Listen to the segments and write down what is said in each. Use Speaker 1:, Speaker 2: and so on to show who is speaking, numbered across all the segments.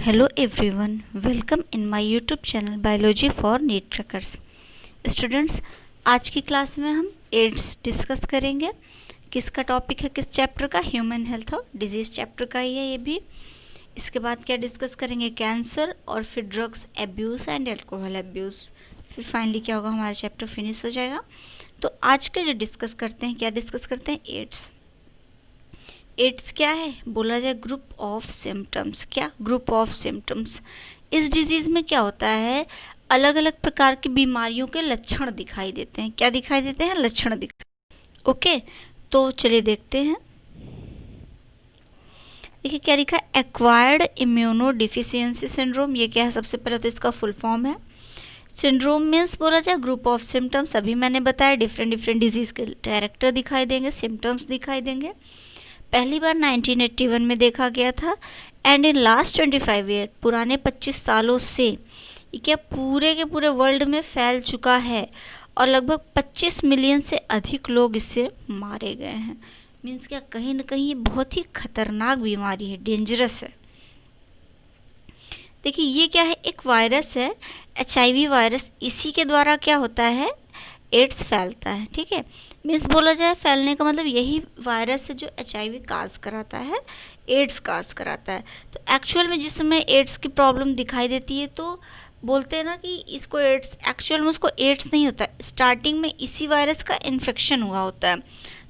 Speaker 1: Hello everyone, welcome in my YouTube channel Biology for NEET Crackers. Students, आज की class में हम ads discuss करेंगे। किसका टॉपिक है, किस चैप्टर का? ह्यूमन हेल्थ और डिजीज़ चैप्टर का ही है ये भी। इसके बाद क्या डिस्कस करेंगे? कैंसर, और फिर drugs abuse and alcohol abuse. फिर फाइनली क्या होगा, हमारा चैप्टर फिनिश हो जाएगा। तो आज के जो डिस्कस करते हैं, क्या डिस्कस करते हैं? एड्स। एड्स क्या है? बोला जाए ग्रुप ऑफ सिम्टम्स। क्या? Group of symptoms. इस डिजीज़ में क्या होता है, अलग अलग प्रकार की बीमारियों के लक्षण दिखाई देते हैं। क्या दिखाई देते हैं? लक्षण दिखाई। ओके, तो चलिए देखते हैं। देखिए क्या लिखा है, एक्वायर्ड इम्यूनो डिफिशियंसी सिंड्रोम। ये क्या है? सबसे पहले तो इसका फुल फॉर्म है। सिंड्रोम मीन्स बोला जाए ग्रुप ऑफ सिम्टम्स। अभी मैंने बताया डिफरेंट डिजीज़ के कैरेक्टर दिखाई देंगे, सिम्टम्स दिखाई देंगे। पहली बार 1981 में देखा गया था एंड इन लास्ट 25 ईयर, पुराने 25 सालों से ये क्या पूरे के पूरे वर्ल्ड में फैल चुका है और लगभग 25 मिलियन से अधिक लोग इससे मारे गए हैं। मीन्स क्या, कहीं ना कहीं ये बहुत ही खतरनाक बीमारी है, डेंजरस है। देखिए ये क्या है, एक वायरस है, HIV वायरस। इसी के द्वारा क्या होता है, एड्स फैलता है। ठीक है, मीन्स बोला जाए फैलने का मतलब यही वायरस है जो HIV काज कराता है, एड्स काज कराता है। तो एक्चुअल में जिस समय एड्स की प्रॉब्लम दिखाई देती है तो बोलते हैं ना कि इसको एड्स, एक्चुअल में उसको एड्स नहीं होता। स्टार्टिंग में इसी वायरस का इन्फेक्शन हुआ होता है,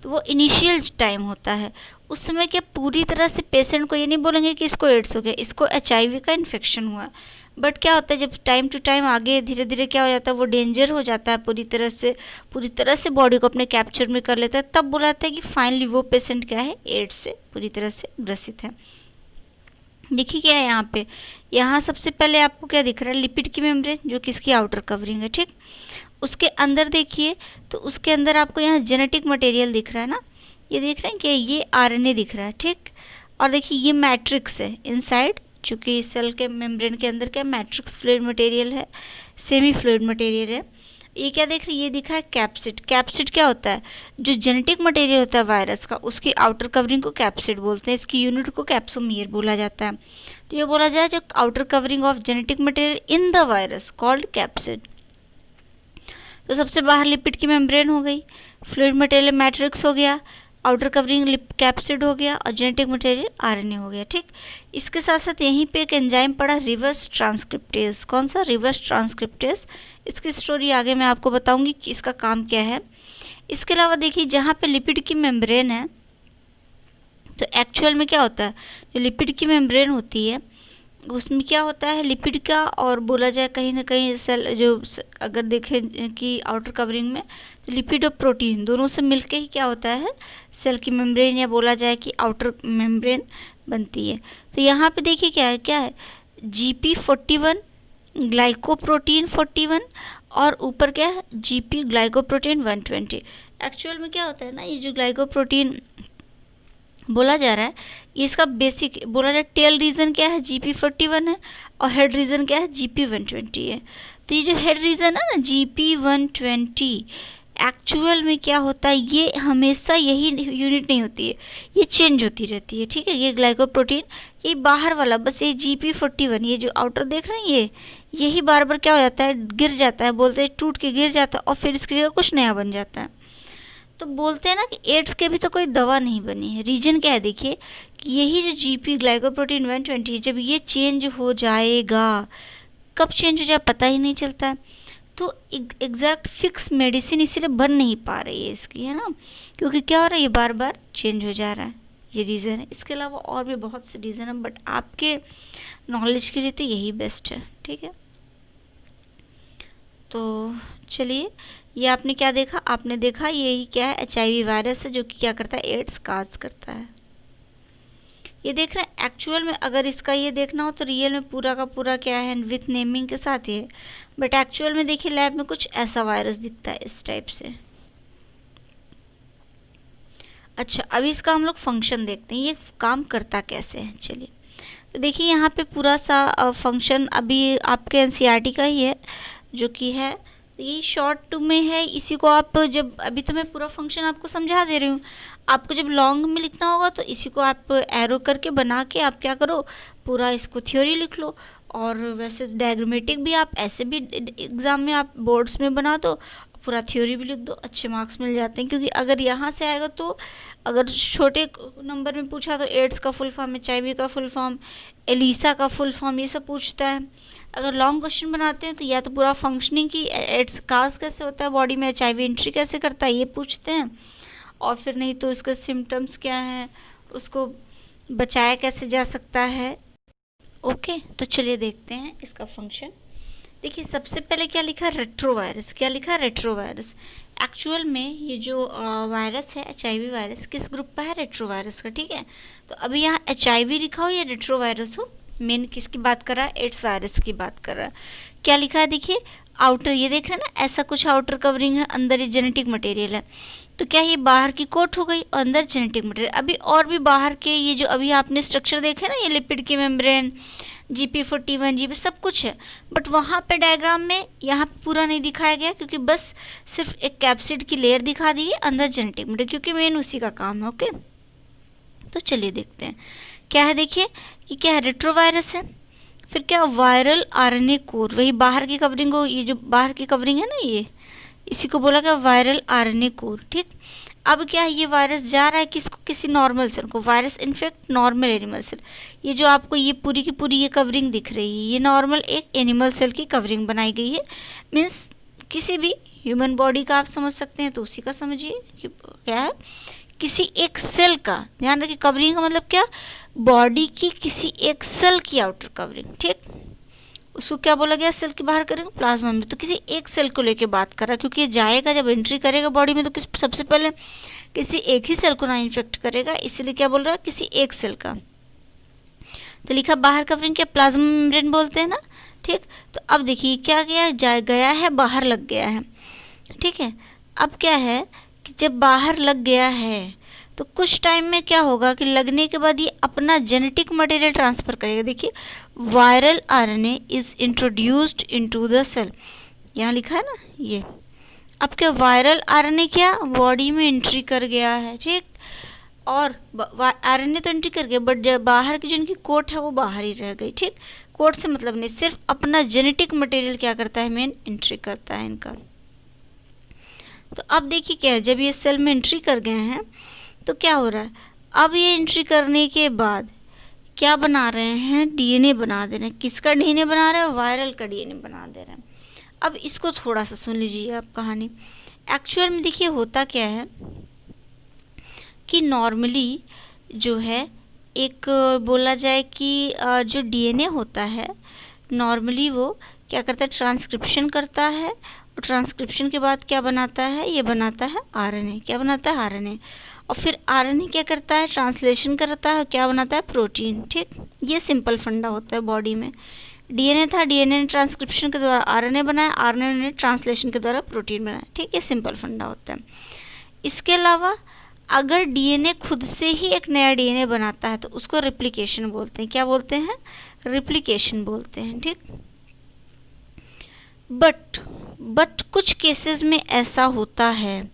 Speaker 1: तो वो इनिशियल टाइम होता है। उस समय क्या पूरी तरह से पेशेंट को ये नहीं बोलेंगे कि इसको एड्स हो गया, इसको HIV का इन्फेक्शन हुआ। बट क्या होता है, जब टाइम टू टाइम आगे धीरे धीरे क्या हो जाता है, वो डेंजर हो जाता है, पूरी तरह से बॉडी को अपने कैप्चर में कर लेता है, तब बोला जाता है कि फाइनली वो पेशेंट क्या है, एड्स से पूरी तरह से ग्रसित है। देखिए क्या है यहाँ पे, यहाँ सबसे पहले आपको क्या दिख रहा है, लिपिड की मेम्ब्रेन, जो कि इसकी आउटर कवरिंग है। ठीक, उसके अंदर देखिए तो उसके अंदर आपको यहाँ जेनेटिक मटेरियल दिख रहा है ना, ये देख रहे हैं कि ये RNA दिख रहा है। ठीक, और देखिए ये मैट्रिक्स है इनसाइड, चूँकि सेल के मेम्ब्रेन के अंदर क्या मैट्रिक्स फ्लूइड मटेरियल है, सेमी फ्लूइड मटेरियल है। ये क्या देख रही है, ये दिखा है कैप्सिड। कैप्सिड क्या होता है, जो जेनेटिक मटेरियल होता है वायरस का, उसकी आउटर कवरिंग को कैप्सिड बोलते हैं। इसकी यूनिट को कैप्सोमियर बोला जाता है। तो ये बोला जाए जो outer covering of genetic material in the virus called capsid. तो सबसे बाहर लिपिड की मेम्ब्रेन हो गई, फ्लूइड मटेरियल मैट्रिक्स हो गया, आउटर कवरिंग कैप्सिड हो गया, और जेनेटिक मटेरियल RNA हो गया। ठीक, इसके साथ साथ यहीं पे एक एंजाइम पड़ा, रिवर्स ट्रांसक्रिप्टेज। कौन सा? Reverse transcriptase. इसकी स्टोरी आगे मैं आपको बताऊंगी कि इसका काम क्या है। इसके अलावा देखिए जहाँ पे लिपिड की मेम्ब्रेन है, तो एक्चुअल में क्या होता है, जो लिपिड की मेम्ब्रेन होती है उसमें क्या होता है, लिपिड का, और बोला जाए कहीं ना कहीं सेल, जो अगर देखें कि आउटर कवरिंग में, तो लिपिड और प्रोटीन दोनों से मिलके ही क्या होता है, सेल की मेम्ब्रेन, या बोला जाए कि आउटर मेम्ब्रेन बनती है। तो यहाँ पे देखिए क्या है GP41, ग्लाइकोप्रोटीन 41, और ऊपर क्या है GP ग्लाइकोप्रोटीन 120। एक्चुअल में क्या होता है ना, ये जो ग्लाइकोप्रोटीन बोला जा रहा है, ये इसका बेसिक बोला जाए टेल रीजन क्या है, GP41 है, और हेड रीजन क्या है, GP120 है। तो ये जो हेड रीजन है ना, GP120, एक्चुअल में क्या होता है, ये हमेशा यही यूनिट नहीं होती है, ये चेंज होती रहती है। ठीक है, ये ग्लाइकोप्रोटीन, ये बाहर वाला बस ये GP41, ये जो आउटर देख रहे हैं, ये यही बार बार क्या हो जाता है, गिर जाता है, बोलते हैं टूट के गिर जाता है, और फिर इसकी जगह कुछ नया बन जाता है। तो बोलते हैं ना कि एड्स के भी तो कोई दवा नहीं बनी है। रीजन क्या है, देखिए कि यही जो GP ग्लाइकोप्रोटीन 120, जब ये चेंज हो जाएगा, कब चेंज हो जाए पता ही नहीं चलता है। तो एग्जैक्ट फिक्स मेडिसिन इसीलिए बन नहीं पा रही है इसकी, है ना, क्योंकि क्या हो रहा है, ये बार बार चेंज हो जा रहा है। ये रीज़न है। इसके अलावा और भी बहुत से रीज़न है, बट आपके नॉलेज के लिए तो यही बेस्ट है। ठीक है, तो चलिए, ये आपने क्या देखा, आपने देखा यही क्या है, HIV वायरस है, जो कि क्या करता है, एड्स काज करता है। ये देख रहे हैं, एक्चुअल में अगर इसका ये देखना हो तो रियल में पूरा का पूरा क्या है, विथ नेमिंग के साथ ही है, बट एक्चुअल में देखिए लैब में कुछ ऐसा वायरस दिखता है इस टाइप से। अच्छा, अभी इसका हम लोग फंक्शन देखते हैं, ये काम करता कैसे है। चलिए, तो देखिए यहाँ पे पूरा सा फंक्शन अभी आपके NCERT का ही है, जो कि है ये शॉर्ट में है। इसी को आप जब, अभी तो मैं पूरा फंक्शन आपको समझा दे रही हूँ, आपको जब लॉन्ग में लिखना होगा तो इसी को आप एरो करके बना के आप क्या करो, पूरा इसको थ्योरी लिख लो। और वैसे डायग्रामेटिक भी आप ऐसे भी एग्ज़ाम में आप बोर्ड्स में बना दो, पूरा थ्योरी भी लिख दो, अच्छे मार्क्स मिल जाते हैं। क्योंकि अगर यहाँ से आएगा तो अगर छोटे नंबर में पूछा तो एड्स का फुल फॉर्म, HIV का फुल फॉर्म, एलिसा का फुल फॉर्म, ये सब पूछता है। अगर लॉन्ग क्वेश्चन बनाते हैं तो या तो पूरा फंक्शनिंग की एड्स काज कैसे होता है बॉडी में, HIV एंट्री कैसे करता है ये पूछते हैं, और फिर नहीं तो इसके सिम्टम्स क्या हैं, उसको बचाया कैसे जा सकता है। ओके, तो चलिए देखते हैं इसका फंक्शन। देखिए सबसे पहले क्या लिखा, रेट्रोवायरस। क्या लिखा, रेट्रोवायरस। एक्चुअल में ये जो वायरस है HIV वायरस किस ग्रुप का है, रेट्रोवायरस का। ठीक है, तो अभी यहाँ HIV लिखा हो या रेट्रोवायरस हो, मेन किसकी बात कर रहा है, एड्स वायरस की बात कर रहा है। क्या लिखा है देखिए, आउटर, ये देख रहे हैं ना, ऐसा कुछ आउटर कवरिंग है, अंदर ये जेनेटिक मटेरियल है। तो क्या ये बाहर की कोट हो गई और अंदर जेनेटिक मटेरियल। अभी और भी बाहर के ये जो अभी आपने स्ट्रक्चर देखे ना, ये लिपिड की मेम्ब्रेन, GP41 GP सब कुछ है, बट वहाँ पे डायग्राम में यहाँ पूरा नहीं दिखाया गया, क्योंकि बस सिर्फ एक कैप्सिड की लेयर दिखा दी है, अंदर जेनेटिक मटेरियल, क्योंकि मेन उसी का काम है। ओके, तो चलिए देखते हैं क्या है। देखिए कि क्या है, रेट्रोवायरस है। फिर क्या, वायरल RNA कोर, वही बाहर की कवरिंग को, ये जो बाहर की कवरिंग है ना, ये इसी को बोला गया वायरल RNA कोर। ठीक, अब क्या है, ये वायरस जा रहा है किसको, किसी नॉर्मल सेल को। Virus infect normal animal cell. ये जो आपको ये पूरी की पूरी ये कवरिंग दिख रही है, ये नॉर्मल एक एनिमल सेल की कवरिंग बनाई गई है। मीन्स किसी भी ह्यूमन बॉडी का आप समझ सकते हैं, तो उसी का समझिए कि क्या है, किसी एक सेल का। ध्यान रखिए, कवरिंग का मतलब क्या, बॉडी की किसी एक सेल की आउटर कवरिंग। ठीक, उसको क्या बोला गया, सेल के बाहर करेंगे प्लाज्मा में, तो किसी एक सेल को लेके बात कर रहा है, क्योंकि ये जाएगा जब एंट्री करेगा बॉडी में तो किस सबसे पहले किसी एक ही सेल को ना इन्फेक्ट करेगा, इसलिए क्या बोल रहा है, किसी एक सेल का। तो लिखा बाहर कवरिंग क्या, प्लाज्मा मेम्ब्रेन बोलते हैं ना। ठीक, तो अब देखिए क्या गया, गया है बाहर लग गया है। ठीक है, अब क्या है कि जब बाहर लग गया है तो कुछ टाइम में क्या होगा कि लगने के बाद ये अपना जेनेटिक मटेरियल ट्रांसफ़र करेगा। देखिए, viral RNA is introduced into the cell, यहाँ लिखा है ना ये। अब क्या, वायरल RNA क्या बॉडी में एंट्री कर गया है। ठीक, और RNA तो एंट्री कर गया, बट जब बाहर की जो इनकी कोट है वो बाहर ही रह गई। ठीक, कोट से मतलब नहीं, सिर्फ अपना जेनेटिक मटेरियल क्या करता है, मेन एंट्री करता है इनका। तो अब देखिए क्या है, जब ये सेल में एंट्री कर गए हैं तो क्या हो रहा है, अब ये एंट्री करने के बाद क्या बना रहे हैं, DNA बना दे रहे हैं। किसका DNA बना रहे हैं, वायरल का DNA बना दे रहे हैं। अब इसको थोड़ा सा सुन लीजिए आप कहानी। एक्चुअल में देखिए होता क्या है कि नॉर्मली जो है एक बोला जाए कि जो DNA होता है नॉर्मली वो क्या करता है, ट्रांसक्रिप्शन करता है, और ट्रांसक्रिप्शन के बाद क्या बनाता है, ये बनाता है RNA। क्या बनाता है, RNA। और फिर RNA क्या करता है, ट्रांसलेशन करता है, क्या बनाता है, प्रोटीन। ठीक, ये सिंपल फंडा होता है बॉडी में। DNA था, DNA ने ट्रांसक्रिप्शन के द्वारा RNA बनाया, RNA ने ट्रांसलेशन के द्वारा प्रोटीन बनाया। ठीक, ये सिंपल फंडा होता है। इसके अलावा अगर DNA खुद से ही एक नया DNA बनाता है तो उसको रेप्लिकेशन बोलते हैं। क्या बोलते हैं, रेप्लिकेशन बोलते हैं। ठीक, बट कुछ केसेस में ऐसा होता है,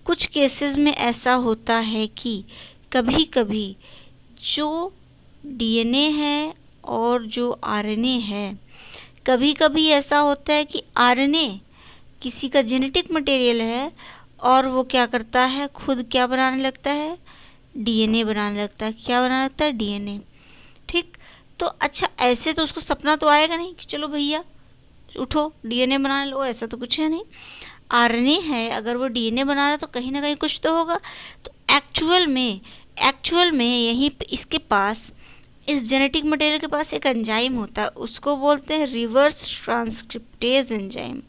Speaker 1: कुछ केसेस में ऐसा होता है कि कभी कभी जो DNA है और जो RNA है, कभी कभी ऐसा होता है कि RNA किसी का जेनेटिक मटेरियल है और वो क्या करता है, खुद क्या बनाने लगता है, DNA बनाने लगता है। क्या बनाने लगता है, DNA। ठीक, तो अच्छा ऐसे तो उसको सपना तो आएगा नहीं कि चलो भैया उठो DNA बना लो, ऐसा तो कुछ है नहीं। RNA है, अगर वो DNA बना रहा है तो कहीं ना कहीं कुछ तो होगा। तो एक्चुअल में यहीं पे इसके पास, इस जेनेटिक मटेरियल के पास एक एंजाइम होता है, उसको बोलते हैं रिवर्स ट्रांसक्रिप्टेज एंजाइम,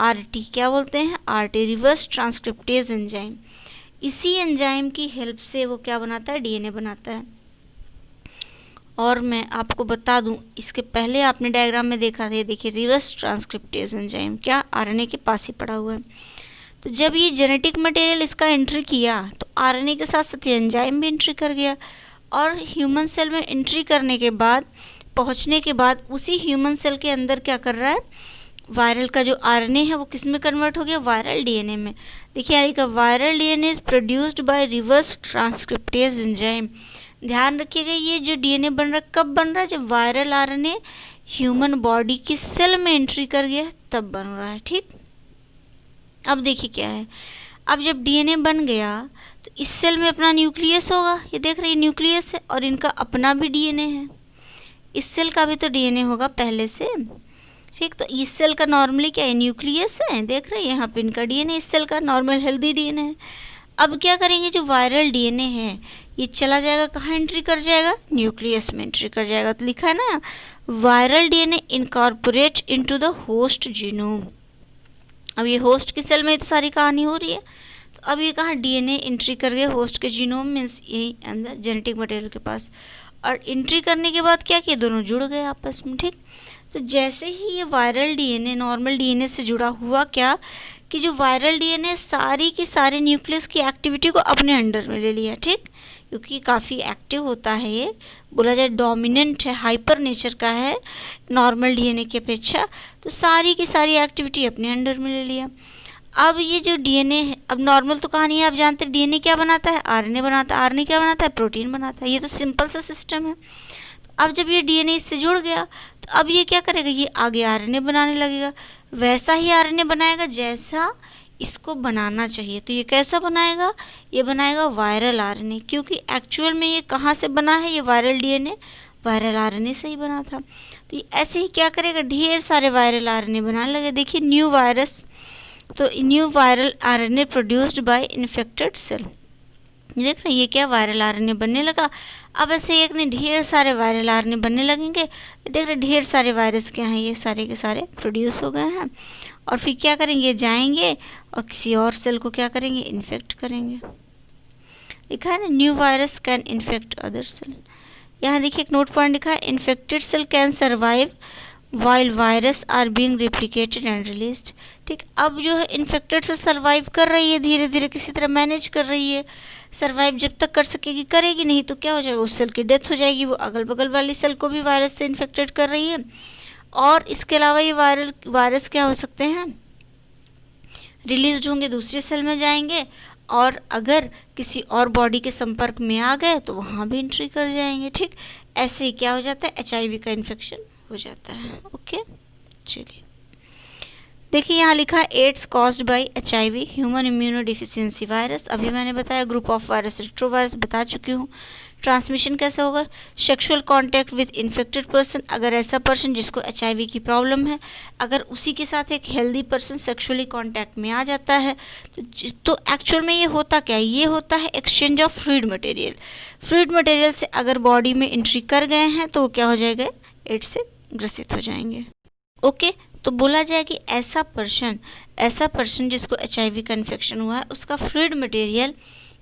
Speaker 1: RT। क्या बोलते हैं, RT, रिवर्स ट्रांसक्रिप्टेज एंजाइम। इसी एंजाइम की हेल्प से वो क्या बनाता है, DNA बनाता है। और मैं आपको बता दूं, इसके पहले आपने डायग्राम में देखा था, ये देखिए रिवर्स ट्रांसक्रिप्टेज एंजाइम क्या RNA के पास ही पड़ा हुआ है। तो जब ये जेनेटिक मटेरियल इसका एंट्री किया तो RNA के साथ साथ एंजाइम भी एंट्री कर गया, और ह्यूमन सेल में एंट्री करने के बाद, पहुंचने के बाद उसी ह्यूमन सेल के अंदर क्या कर रहा है, वायरल का जो RNA है वो किस में कन्वर्ट हो गया, वायरल DNA में। देखिए आगे का, viral DNA is produced by reverse transcriptase enzyme ध्यान रखिएगा ये जो डीएनए बन रहा है कब बन रहा है, जब वायरल आरएनए ह्यूमन बॉडी की सेल में एंट्री कर गया तब बन रहा है। ठीक, अब देखिए क्या है, अब जब डीएनए बन गया तो इस सेल में अपना न्यूक्लियस होगा, ये देख रहे हैं न्यूक्लियस है, और इनका अपना भी डीएनए है, इस सेल का भी तो डीएनए होगा पहले से। ठीक, तो इस सेल का नॉर्मली क्या है, न्यूक्लियस है, देख रहे हैं यहाँ पे इनका डीएनए, इस सेल का नॉर्मल हेल्दी डीएनए है। अब क्या करेंगे, जो वायरल डीएनए है ये चला जाएगा कहाँ, एंट्री कर जाएगा, न्यूक्लियस में एंट्री कर जाएगा। तो लिखा है ना, viral DNA incorporate into the host genome. अब ये होस्ट की सेल में तो सारी कहानी हो रही है, तो अब ये कहाँ डीएनए एंट्री कर गए होस्ट के जीनोम, मीन्स यही अंदर जेनेटिक मटेरियल के पास, और एंट्री करने के बाद क्या किया, दोनों जुड़ गए आपस में। ठीक, तो जैसे ही ये वायरल डीएनए नॉर्मल डीएनए से जुड़ा हुआ क्या, कि जो वायरल डीएनए सारी की सारी न्यूक्लियस की एक्टिविटी को अपने अंडर में ले लिया। ठीक, क्योंकि काफ़ी एक्टिव होता है, ये बोला जाए डोमिनेंट है, हाइपर नेचर का है नॉर्मल डीएनए की अपेक्षा, तो सारी की सारी एक्टिविटी अपने अंडर में ले लिया। अब ये जो डीएनए है, अब नॉर्मल तो कहानी है, आप जानते हैं डीएनए क्या बनाता है, आरएनए बनाता है, आरएनए क्या बनाता है, प्रोटीन बनाता है, ये तो सिंपल सा सिस्टम है। अब जब ये डीएनए इससे जुड़ गया तो अब ये क्या करेगा, ये आगे आरएनए बनाने लगेगा, वैसा ही आरएनए बनाएगा जैसा इसको बनाना चाहिए। तो ये कैसा बनाएगा, ये बनाएगा वायरल आरएनए, क्योंकि एक्चुअल में ये कहाँ से बना है, ये वायरल डीएनए वायरल आरएनए से ही बना था। तो ये ऐसे ही क्या करेगा, ढेर सारे वायरल आरएनए बनाने लगे। देखिए न्यू वायरस, तो new viral RNA produced by infected cell, ये देख रहे हैं ये क्या वायरल आरएनए बनने लगा। अब ऐसे एक ने ढेर सारे वायरल आरएनए बनने लगेंगे, देख रहे ढेर सारे वायरस क्या हैं, ये सारे के सारे प्रोड्यूस हो गए हैं, और फिर क्या करेंगे, जाएंगे और किसी और सेल को क्या करेंगे, इन्फेक्ट करेंगे। लिखा है ना, new virus can infect other cell. यहाँ देखिए एक नोट पॉइंट लिखा है, infected cell can survive while virus are being replicated and released. ठीक, अब जो है इन्फेक्टेड से सर्वाइव कर रही है, धीरे धीरे किसी तरह मैनेज कर रही है, सर्वाइव जब तक कर सकेगी करेगी, नहीं तो क्या हो जाएगा, उस सेल की डेथ हो जाएगी। वो अगल बगल वाली सेल को भी वायरस से इन्फेक्टेड कर रही है, और इसके अलावा ये वायरस क्या हो सकते हैं, रिलीज होंगे, दूसरे सेल में जाएंगे, और अगर किसी और बॉडी के संपर्क में आ गए तो वहाँ भी एंट्री कर जाएंगे। ठीक, ऐसे ही क्या हो जाता है, एचआईवी का इन्फेक्शन हो जाता है। ओके, चलिए देखिए यहाँ लिखा है, AIDS caused by HIV human immunodeficiency virus. अभी मैंने बताया ग्रुप ऑफ वायरस, रेट्रोवायरस बता चुकी हूँ। ट्रांसमिशन कैसे होगा, sexual contact with infected person, अगर ऐसा पर्सन जिसको एचआईवी की प्रॉब्लम है, अगर उसी के साथ एक हेल्दी पर्सन सेक्सुअली कांटेक्ट में आ जाता है तो एक्चुअल में ये होता क्या है, ये होता है exchange of fluid material. Fluid material से अगर बॉडी में एंट्री कर गए हैं तो क्या हो जाएगा, एड्स से ग्रसित हो जाएंगे। ओके, तो बोला जाए कि ऐसा पर्सन जिसको एचआईवी का इन्फेक्शन हुआ है, उसका फ्लूइड मटेरियल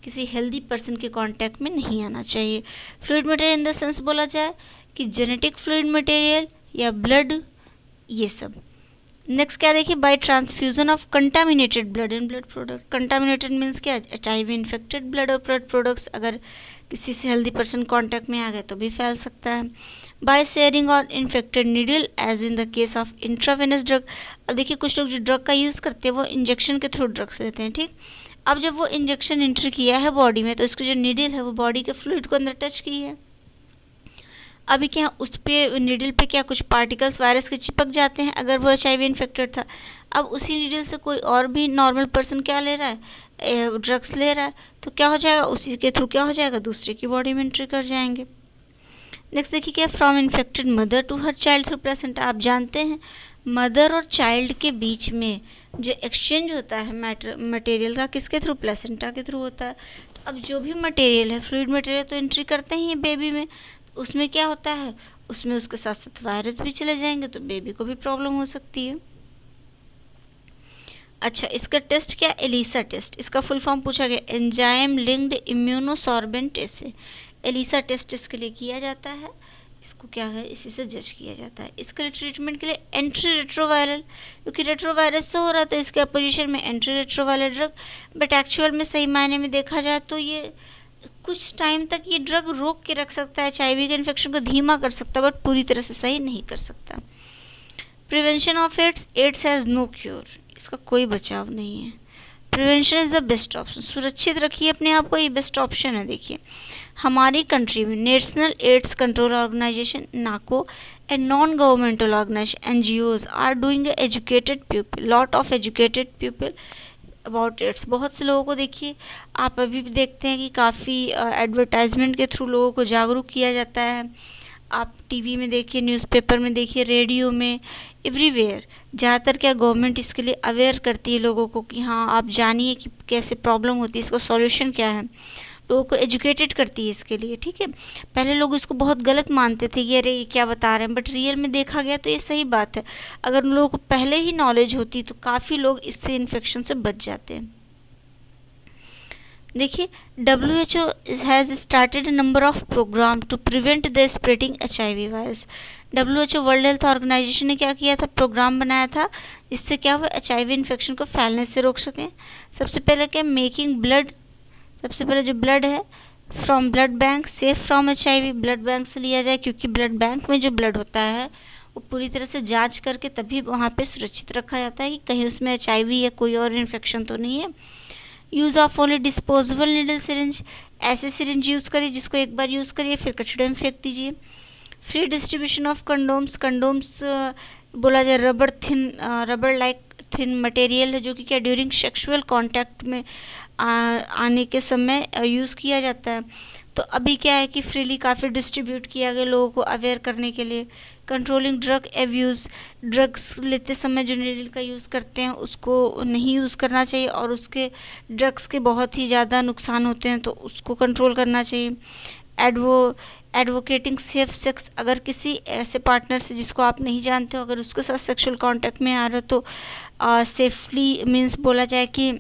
Speaker 1: किसी हेल्दी पर्सन के कांटेक्ट में नहीं आना चाहिए। Fluid material in the sense बोला जाए कि जेनेटिक फ्लूइड मटेरियल या ब्लड, ये सब। नेक्स्ट क्या देखिए, by transfusion of contaminated blood and blood product. Contaminated means क्या, एचआईवी इन्फेक्टेड ब्लड और ब्लड प्रोडक्ट्स अगर किसी से हेल्दी पर्सन कांटेक्ट में आ गए तो भी फैल सकता है। बाय शेयरिंग और infected needle as in the case of intravenous drug. अब देखिए कुछ लोग जो ड्रग का यूज़ करते हैं वो इंजेक्शन के थ्रू ड्रग्स लेते हैं। ठीक, अब जब वो इंजेक्शन एंट्री किया है बॉडी में तो इसकी जो नीडल है वो बॉडी के फ्लूइड को अंदर टच की है। अभी क्या उस पे नीडल पे क्या कुछ पार्टिकल्स वायरस के चिपक जाते हैं, अगर वो एचआईवी इन्फेक्टेड था। अब उसी नीडल से कोई और भी नॉर्मल पर्सन क्या ले रहा है, ड्रग्स ले रहा है, तो क्या हो जाएगा, उसी के थ्रू क्या हो जाएगा, दूसरे की बॉडी में एंट्री कर जाएंगे। नेक्स्ट देखिए क्या, from infected mother to her child through placenta. आप जानते हैं मदर और चाइल्ड के बीच में जो एक्सचेंज होता है मटेरियल का, किसके थ्रू, प्लेसेंटा के थ्रू होता है। तो अब जो भी मटेरियल है, फ्लूइड मटेरियल तो एंट्री करते ही हैं बेबी में, उसमें क्या होता है, उसमें उसके साथ साथ वायरस भी चले जाएंगे तो बेबी को भी प्रॉब्लम हो सकती है। अच्छा, इसका टेस्ट क्या, एलिसा टेस्ट। इसका फुल फॉर्म पूछा गया, enzyme linked immunosorbent test. ELISA test इसके लिए किया जाता है, इसको क्या है, इसी से जज किया जाता है। इसके लिए ट्रीटमेंट के लिए एंट्री रेट्रोवायरल, क्योंकि रेट्रोवायरस से हो रहा है तो इसके अपोजिशन में entry retroviral drug. But actual में सही मायने में देखा जाए तो ये कुछ टाइम तक ये ड्रग रोक के रख सकता है, एचआईवी के इन्फेक्शन को धीमा कर सकता है, बट पूरी तरह से सही नहीं कर सकता। Prevention of AIDS, AIDS has no cure, इसका कोई बचाव नहीं है। Prevention is the best option, सुरक्षित रखिए अपने आप को, ये बेस्ट ऑप्शन है। देखिए हमारी कंट्री में national AIDS control organization NACO and non governmental organization NGOs are doing educated people, lot of educated people about AIDS. बहुत से लोगों को देखिए, आप अभी भी देखते हैं कि काफ़ी एडवर्टाइजमेंट के थ्रू लोगों को जागरूक किया जाता है। आप टीवी में देखिए, न्यूज़पेपर में देखिए, रेडियो में, एवरीवेयर ज़्यादातर क्या गवर्नमेंट इसके लिए अवेयर करती है लोगों को कि हाँ आप जानिए कि कैसे प्रॉब्लम होती है, इसका सॉल्यूशन क्या है, लोगों को एजुकेटेड करती है इसके लिए। ठीक है, पहले लोग इसको बहुत गलत मानते थे कि अरे ये क्या बता रहे हैं, बट रियल में देखा गया तो ये सही बात है। अगर उन लोगों को पहले ही नॉलेज होती तो काफ़ी लोग इससे इन्फेक्शन से बच जाते हैं। देखिए WHO has started a number of program to prevent the spreading HIV virus. WHO world health organization ने क्या किया था, प्रोग्राम बनाया था, इससे क्या हुआ HIV इन्फेक्शन को फैलने से रोक सकें। सबसे पहले क्या, मेकिंग ब्लड, सबसे पहले जो ब्लड है from blood bank safe from HIV, blood bank से लिया जाए, क्योंकि ब्लड बैंक में जो ब्लड होता है वो पूरी तरह से जांच करके तभी वहाँ पे सुरक्षित रखा जाता है कि कहीं उसमें HIV या कोई और इन्फेक्शन तो नहीं है। Use of only disposable needle syringe, ऐसे सिरिंज यूज़ करिए जिसको एक बार यूज़ करिए फिर कचड़े में फेंक दीजिए। Free distribution of condoms, condoms बोला जाए rubber thin, rubber like thin material है जो कि क्या ड्यूरिंग सेक्सुअल कांटेक्ट में आने के समय यूज़ किया जाता है। तो अभी क्या है कि फ्रीली काफ़ी डिस्ट्रीब्यूट किया गया लोगों को अवेयर करने के लिए। कंट्रोलिंग ड्रग एब्यूज़, ड्रग्स लेते समय जो नीडल का यूज़ करते हैं उसको नहीं यूज़ करना चाहिए, और उसके ड्रग्स के बहुत ही ज़्यादा नुकसान होते हैं तो उसको कंट्रोल करना चाहिए। एडवोकेटिंग सेफ सेक्स, अगर किसी ऐसे पार्टनर से जिसको आप नहीं जानते हो अगर उसके साथ सेक्सुअल कांटेक्ट में आ रहे हो तो सेफली मीन्स बोला जाए कि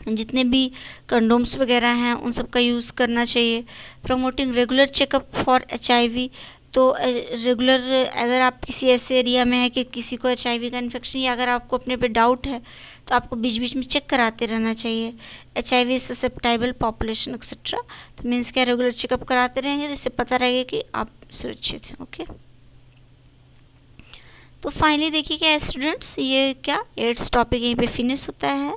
Speaker 1: जितने भी कंडोम्स वगैरह हैं उन सब का यूज़ करना चाहिए। Promoting regular checkup for HIV, तो रेगुलर अगर आप किसी ऐसे एरिया में है कि किसी को HIV का इन्फेक्शन या अगर आपको अपने पे डाउट है तो आपको बीच बीच में चेक कराते रहना चाहिए। HIV ससेप्टाइबल पॉपुलेशन एक्सेट्रा, तो मीन्स क्या, रेगुलर चेकअप कराते रहेंगे तो इससे पता रहेगा कि आप सुरक्षित हैं। ओके, तो फाइनली देखिए क्या स्टूडेंट्स, ये क्या एड्स टॉपिक यहीं पे फिनिश होता है।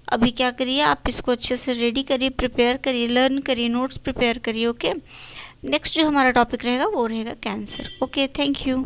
Speaker 1: अभी क्या करिए, आप इसको अच्छे से रेडी करिए, प्रिपेयर करिए, लर्न करिए, नोट्स प्रिपेयर करिए। ओके, नेक्स्ट जो हमारा टॉपिक रहेगा वो रहेगा कैंसर। Okay, thank you.